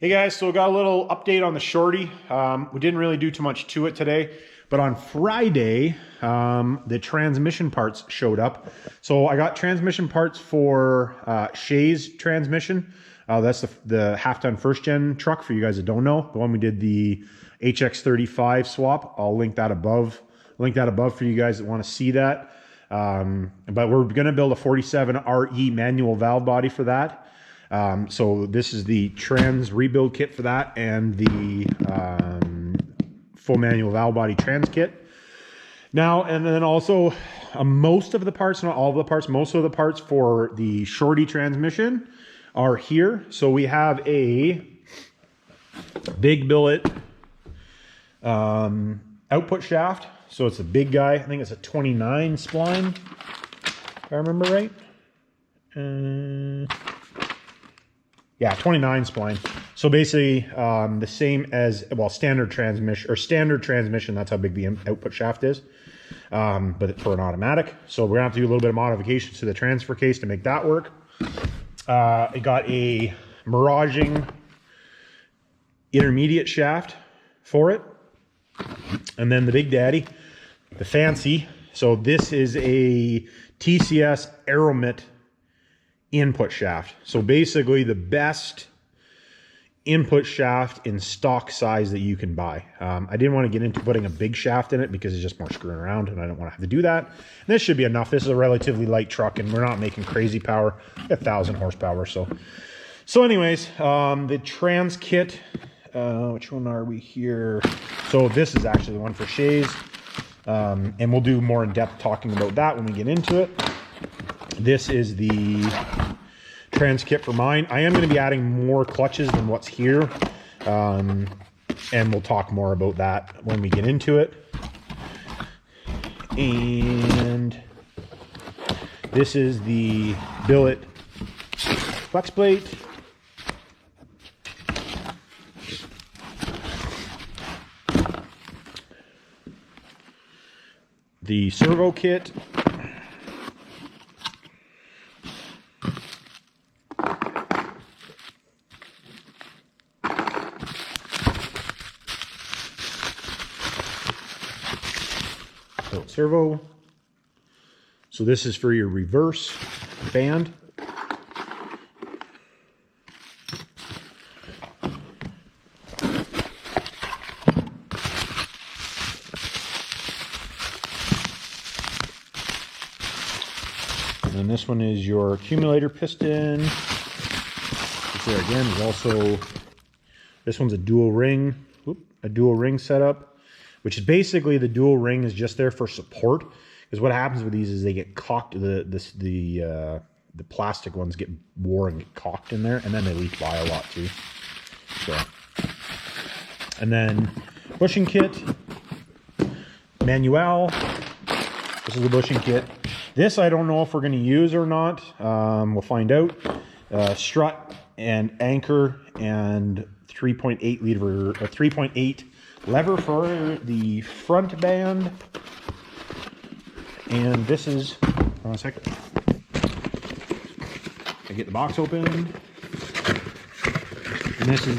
Hey guys, so we got a little update on the shorty. We didn't really do too much to it today, but on Friday, the transmission parts showed up. So I got transmission parts for Shay's transmission. That's the half-ton first-gen truck for you guys that don't know. The one we did the HX35 swap. I'll link that above. For you guys that want to see that. But we're going to build a 47 RE manual valve body for that. So this is the trans rebuild kit for that and the full manual valve body trans kit. Now, and then also most of the parts, not all of the parts, most of the parts for the shorty transmission are here. So we have a big billet output shaft. So it's a big guy. I think it's a 29 spline, if I remember right. Yeah, 29 spline. So basically the same as, well, standard transmission, that's how big the output shaft is, but for an automatic. So we're gonna have to do a little bit of modifications to the transfer case to make that work. I got a miraging intermediate shaft for it. And then the big daddy, the fancy. So this is a TCS Aeromet input shaft. So basically the best input shaft in stock size that you can buy. I didn't want to get into putting a big shaft in it because it's just more screwing around and I don't want to have to do that. And this should be enough. This is a relatively light truck and we're not making crazy power, 1,000 horsepower. So anyways, the trans kit, which one are we here? So this is actually the one for Shay's. And we'll do more in-depth talking about that when we get into it. This is the trans kit for mine. I am going to be adding more clutches than what's here. And we'll talk more about that when we get into it. And this is the billet flex plate. The servo kit. Servo. So this is for your reverse band. And then this one is your accumulator piston. Which there again is also, this one's a dual ring setup. Which is basically the dual ring is just there for support. Because what happens with these is they get cocked. The plastic ones get wore and get cocked in there, and then they leak by a lot too. So, and then bushing kit, manual. This is the bushing kit. This I don't know if we're going to use or not. We'll find out. Strut and anchor and 3.8 liter, 3.8. lever for the front band, and this is, hold on a second, I get the box open, and this is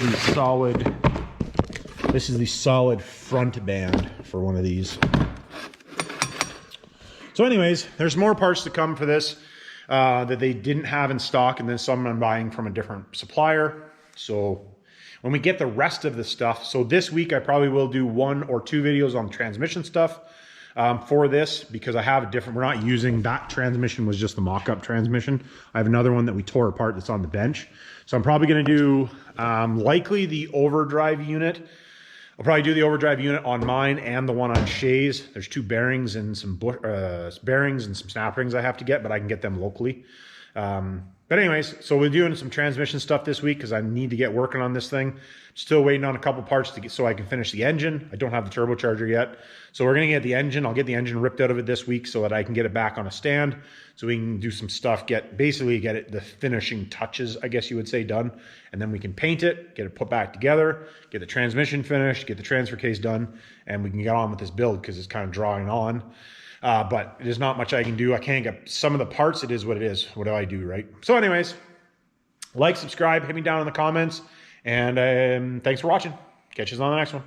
the solid front band for one of these. So anyways, there's more parts to come for this that they didn't have in stock, and then some I'm buying from a different supplier. So when we get the rest of the stuff, so this week I probably will do 1 or 2 videos on transmission stuff for this, because I have a different, we're not using, that transmission was just the mock-up transmission. I have another one that we tore apart that's on the bench. So I'm probably gonna do likely the overdrive unit. I'll probably do the overdrive unit on mine and the one on Shay's. There's 2 bearings and some bearings and some snap rings I have to get, but I can get them locally. But anyways, so we're doing some transmission stuff this week because I need to get working on this thing. Still waiting on a couple parts to get, so I can finish the engine. I don't have the turbocharger yet. So we're going to get the engine. I'll get the engine ripped out of it this week so that I can get it back on a stand. So we can do some stuff, basically get it, the finishing touches, I guess you would say, done. And then we can paint it, get it put back together, get the transmission finished, get the transfer case done, and we can get on with this build because it's kind of drawing on. But there's not much I can do. I can't get some of the parts. It is what it is. What do I do, right? So anyways, like, subscribe, hit me down in the comments, And thanks for watching. Catch us on the next one.